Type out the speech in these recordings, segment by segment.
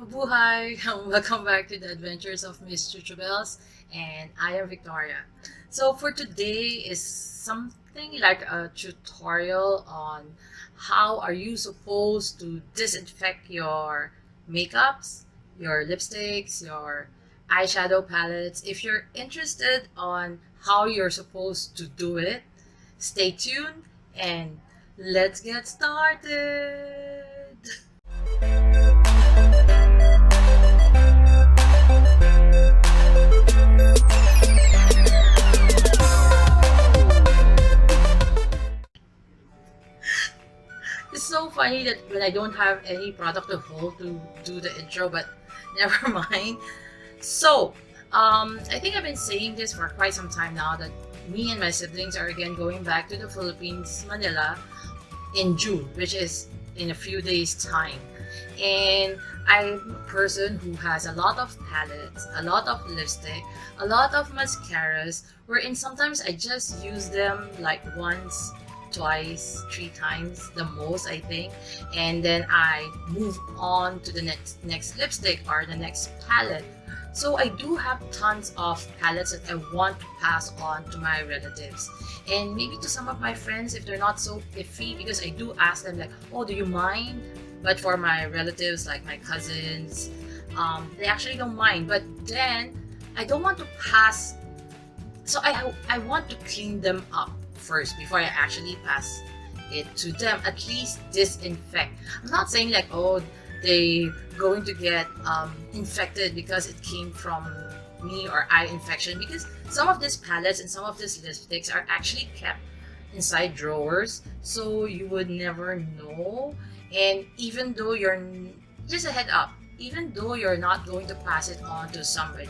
Mabuhay! Welcome back to the adventures of Miss Chuchubells, and I am Victoria. So for today is something like a tutorial on how are you supposed to disinfect your makeups, your lipsticks, your eyeshadow palettes. If you're interested on how you're supposed to do it, stay tuned and let's get started! It's so funny that when I don't have any product to hold to do the intro, but never mind. So, I think I've been saying this for quite some time now that me and my siblings are again going back to the Philippines, Manila, in June, which is in a few days' time. And I'm a person who has a lot of palettes, a lot of lipstick, a lot of mascaras, wherein sometimes I just use them like once, twice, three times the most, I think, and then I move on to the next lipstick or the next palette. So I do have tons of palettes that I want to pass on to my relatives and maybe to some of my friends if they're not so iffy, because I do ask them like, oh, do you mind? But for my relatives like my cousins, they actually don't mind, but then I don't want to pass, so I want to clean them up first before I actually pass it to them. At least disinfect. I'm not saying like, oh, they going to get infected because it came from me or eye infection, because some of these palettes and some of these lipsticks are actually kept inside drawers, so you would never know. And even though you're just a head up, even though you're not going to pass it on to somebody,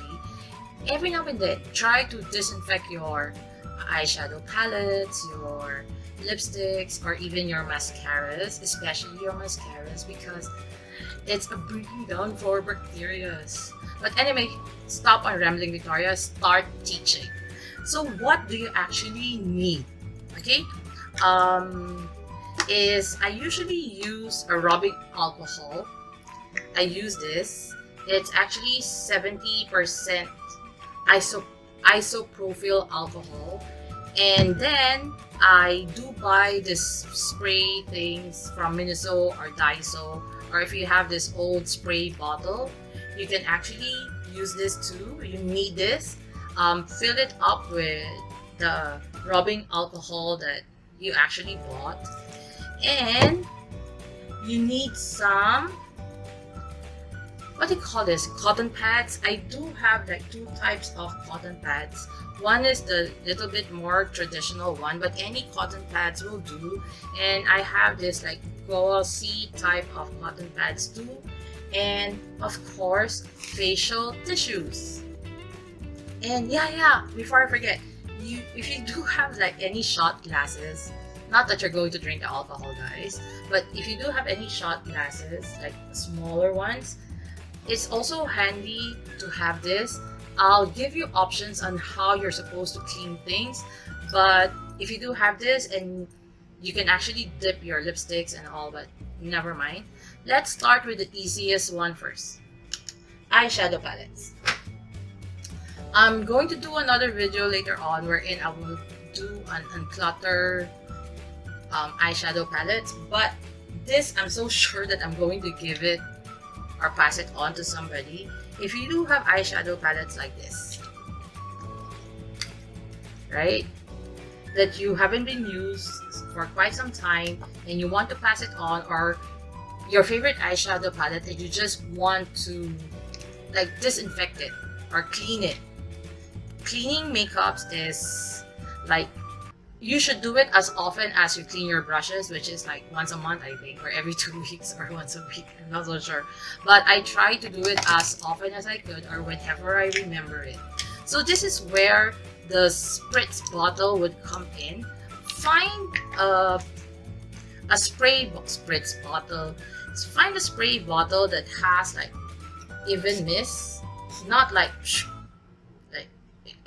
every now and then try to disinfect your eyeshadow palettes, your lipsticks, or even your mascaras, especially your mascaras, because it's a breaking down for bacteria. But anyway, stop on rambling, Victoria. Start teaching. So what do you actually need? Okay, is I usually use a rubbing alcohol. I use this. It's actually 70% isopropyl alcohol, and then I do buy this spray things from Miniso or Daiso, or if you have this old spray bottle, you can actually use this too. You need this. Fill it up with the rubbing alcohol that you actually bought, and you need some, what do you call this, cotton pads. I do have like two types of cotton pads. One is the little bit more traditional one, but any cotton pads will do. And I have this like glossy type of cotton pads too. And of course, facial tissues. And yeah, before I forget, if you do have like any shot glasses, not that you're going to drink the alcohol, guys, but if you do have any shot glasses, like smaller ones, it's also handy to have this. I'll give you options on how you're supposed to clean things, but if you do have this, and you can actually dip your lipsticks and all, but never mind. Let's start with the easiest one first. Eyeshadow palettes. I'm going to do another video later on wherein I will do an unclutter eyeshadow palettes, but this I'm so sure that I'm going to give it or pass it on to somebody. If you do have eyeshadow palettes like this, right, that you haven't been used for quite some time and you want to pass it on, or your favorite eyeshadow palette that you just want to like disinfect it or clean it. Cleaning makeups is like, you should do it as often as you clean your brushes, which is like once a month, I think, or every 2 weeks, or once a week. I'm not so sure. But I try to do it as often as I could, or whenever I remember it. So this is where the spritz bottle would come in. Find a spritz bottle. Find a spray bottle that has like even mist, not like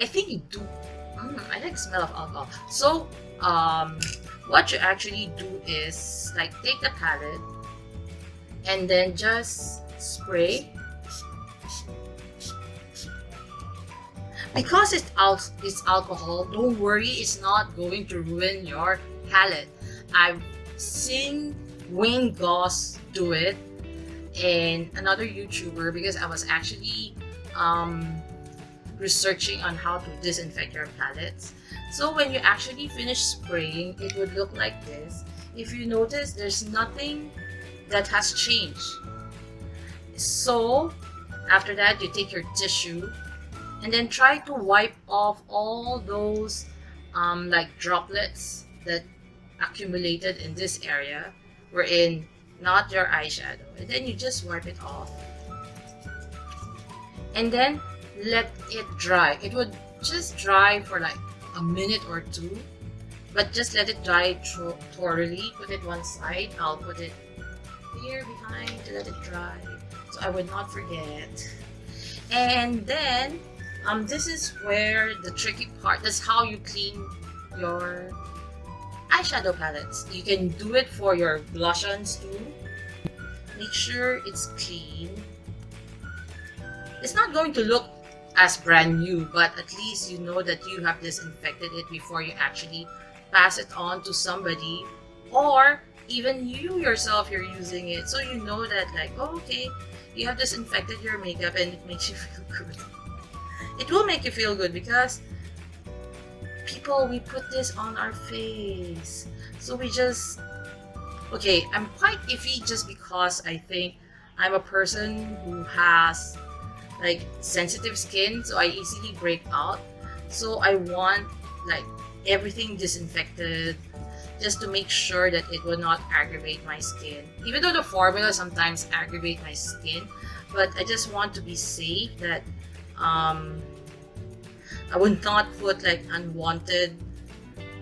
I think you do. I like the smell of alcohol. So what you actually do is like take the palette and then just spray. Because it's alcohol, don't worry, it's not going to ruin your palette. I've seen Wayne Goss do it and another YouTuber, because I was actually researching on how to disinfect your palettes. So when you actually finish spraying, it would look like this. If you notice, there's nothing that has changed. So after that, you take your tissue and then try to wipe off all those like droplets that accumulated in this area, wherein not your eyeshadow, and then you just wipe it off and then let it dry. It would just dry for like a minute or two, but just let it dry thoroughly. Put it one side, I'll put it here behind to let it dry so I would not forget. And then this is where the tricky part, that's how you clean your eyeshadow palettes. You can do it for your blush-ons too. Make sure it's clean. It's not going to look as brand new, but at least you know that you have disinfected it before you actually pass it on to somebody, or even you yourself, you're using it, so you know that like, oh, okay, you have disinfected your makeup and it makes you feel good. It will make you feel good because people, we put this on our face, so we just, okay, I'm quite iffy just because I think I'm a person who has like sensitive skin, so I easily break out. So I want like everything disinfected just to make sure that it will not aggravate my skin. Even though the formula sometimes aggravate my skin, but I just want to be safe that I would not put like unwanted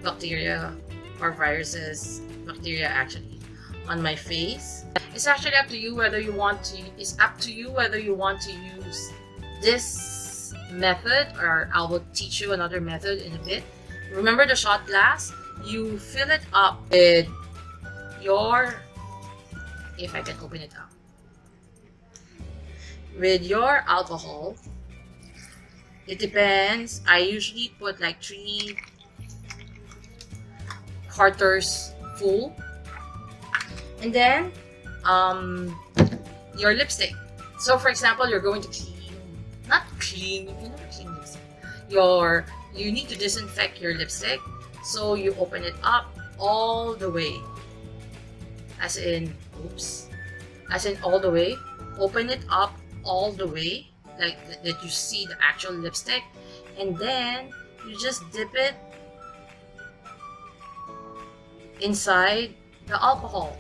bacteria or viruses, bacteria actually, on my face. It's actually up to you whether you want to, it's up to you whether you want to use this method, or I will teach you another method in a bit. Remember the shot glass? You fill it up with your, if I can open it up, with your alcohol. It depends. I usually put like 3/4 full. And then your lipstick. So for example, you're going to clean, not clean, you can never clean lipstick. You need to disinfect your lipstick. So you open it up all the way. As in, oops. As in all the way. Open it up all the way. Like that you see the actual lipstick. And then you just dip it inside the alcohol.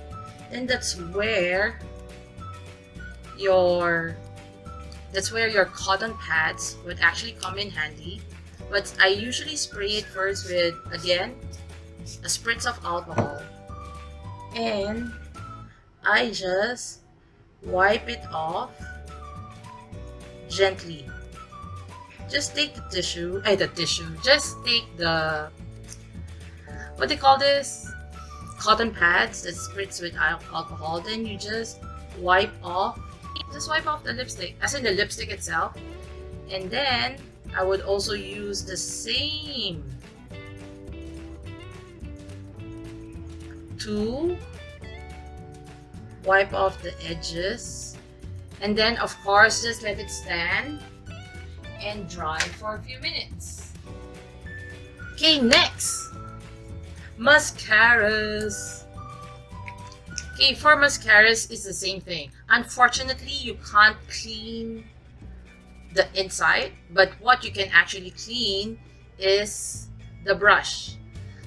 Then that's where your cotton pads would actually come in handy. But I usually spray it first with, again, a spritz of alcohol. And I just wipe it off gently. Just take the tissue, just take the, what they call this? Cotton pads that spritz with alcohol. Then you just wipe off the lipstick, as in the lipstick itself. And then I would also use the same to wipe off the edges. And then of course just let it stand and dry for a few minutes. Okay, next, mascaras. Okay, for mascaras, it's the same thing. Unfortunately, you can't clean the inside, but what you can actually clean is the brush.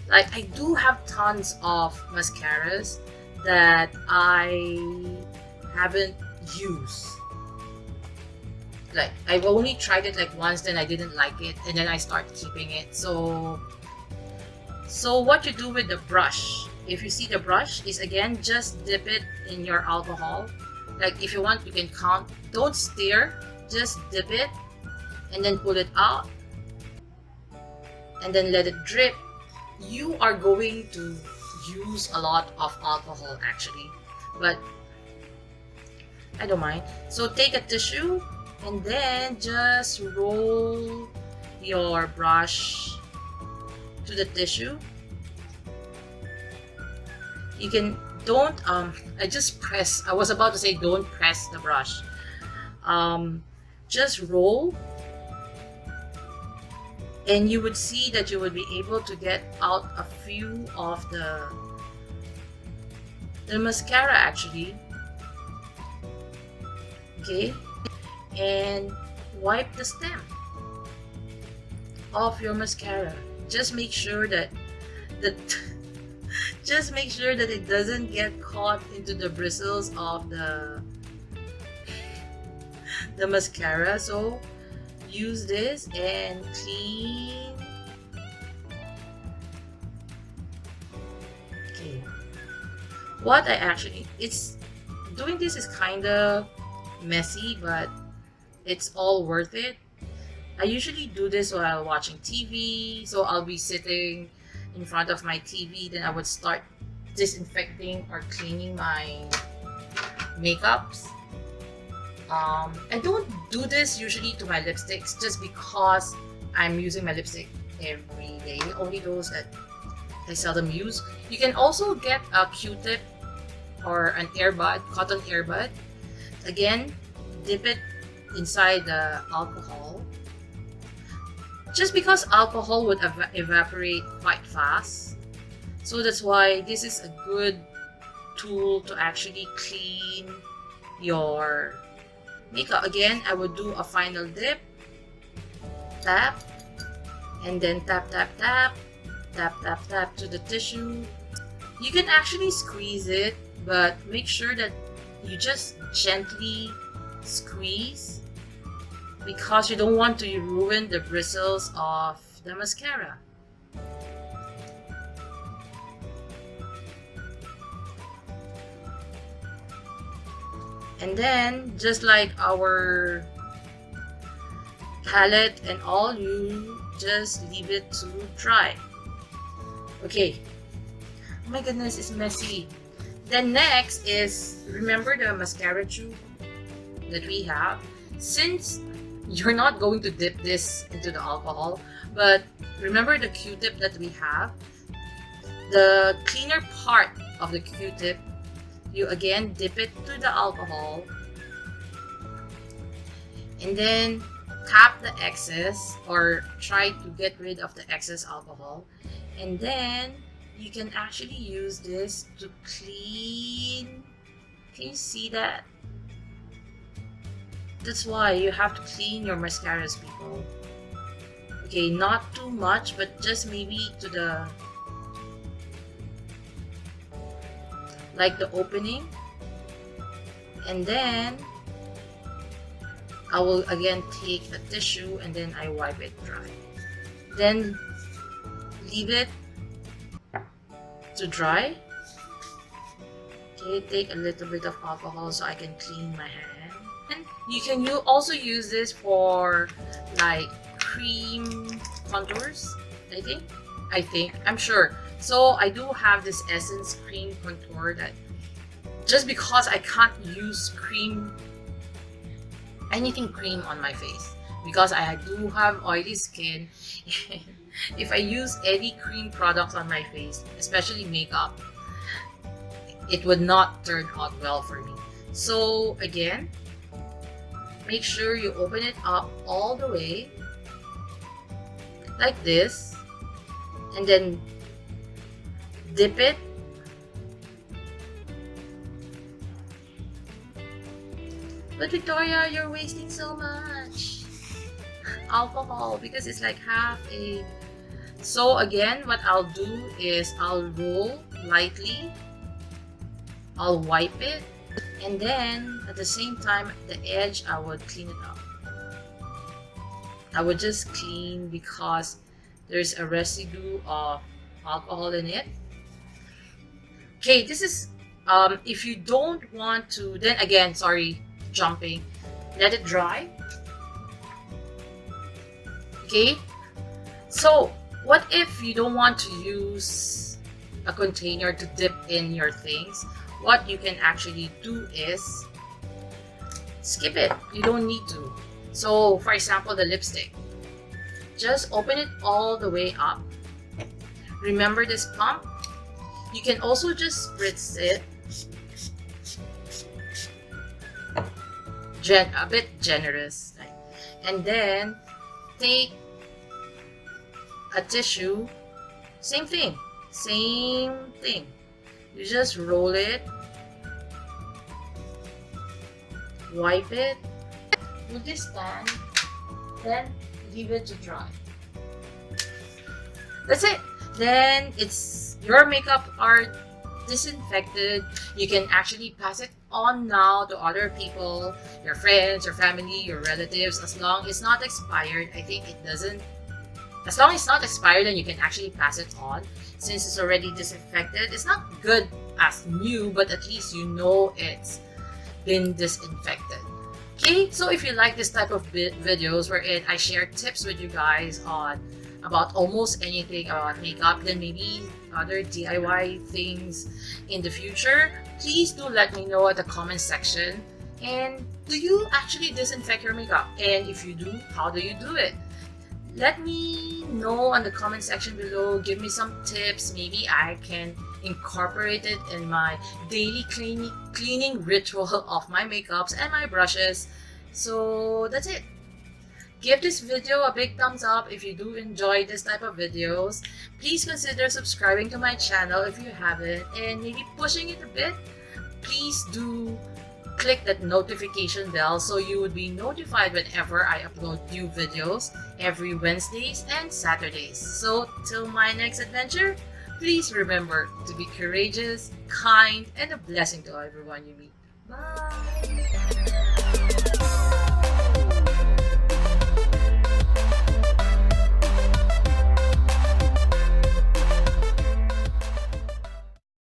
Like, I do have tons of mascaras that I haven't used. Like, I've only tried it like once, then I didn't like it, and then I start keeping it. So what you do with the brush, if you see the brush, is again just dip it in your alcohol. Like, if you want, you can count. Don't stir, just dip it and then pull it out and then let it drip. You are going to use a lot of alcohol actually, but I don't mind. So take a tissue and then just roll your brush to the tissue. You can don't I just press. I was about to say don't press the brush. Just roll, and you would see that you would be able to get out a few of the mascara actually. Okay, and wipe the stem of your mascara. Just make sure that just make sure that it doesn't get caught into the bristles of the mascara. So use this and clean. Okay, what I actually, it's doing this is kind of messy, but it's all worth it. I usually do this while watching TV, so I'll be sitting in front of my TV, then I would start disinfecting or cleaning my makeups. I don't do this usually to my lipsticks just because I'm using my lipstick every day, only those that I seldom use. You can also get a Q-tip or an earbud, cotton earbud. Again, dip it inside the alcohol. Just because alcohol would evaporate quite fast, so that's why this is a good tool to actually clean your makeup. Again, I would do a final dip, tap, and then tap, tap, tap, tap, tap, tap to the tissue. You can actually squeeze it, but make sure that you just gently squeeze, because you don't want to ruin the bristles of the mascara. And then, just like our palette and all, you just leave it to dry. Okay. Oh my goodness, it's messy. Then next is, remember the mascara tube that we have. Since you're not going to dip this into the alcohol, but remember the Q-tip that we have, the cleaner part of the Q-tip, you again dip it to the alcohol and then tap the excess, or try to get rid of the excess alcohol, and then you can actually use this to clean. Can you see that? That's why you have to clean your mascaras, people. Okay, not too much, but just maybe to the, like the opening. And then I will again take a tissue and then I wipe it dry. Then leave it to dry. Okay, take a little bit of alcohol so I can clean my hand. And you can also use this for like cream contours, I'm sure. So I do have this Essence cream contour that, just because I can't use anything cream on my face, because I do have oily skin. If I use any cream products on my face, especially makeup, it would not turn out well for me. So again, make sure you open it up all the way like this, and then dip it. But Victoria, you're wasting so much alcohol because it's like half a... So again, what I'll do is I'll roll lightly, I'll wipe it, and then at the same time, the edge, I would clean it up. I would just clean because there's a residue of alcohol in it. Okay, this is, if you don't want to, then again, sorry, jumping, let it dry. Okay, so what if you don't want to use a container to dip in your things? What you can actually do is skip it. You don't need to. So for example, the lipstick. Just open it all the way up. Remember this pump? You can also just spritz it a bit generous. And then take a tissue. Same thing. You just roll it, wipe it, put this stand, then leave it to dry. That's it. Then your makeup are disinfected. You can actually pass it on now to other people, your friends, your family, your relatives, as long it's not expired. I think it doesn't. As long as it's not expired, then you can actually pass it on. Since it's already disinfected, it's not good as new, but at least you know it's been disinfected. Okay, so if you like this type of videos wherein I share tips with you guys on about almost anything about makeup, then maybe other DIY things in the future, please do let me know at the comment section. And do you actually disinfect your makeup? And if you do, how do you do it? Let me know on the comment section below. Give me some tips. Maybe I can incorporate it in my daily cleaning ritual of my makeups and my brushes. So that's it. Give this video a big thumbs up if you do enjoy this type of videos. Please consider subscribing to my channel if you haven't, and maybe pushing it a bit. Please do click that notification bell so you would be notified whenever I upload new videos every Wednesdays and Saturdays. So till my next adventure, please remember to be courageous, kind, and a blessing to everyone you meet. Bye!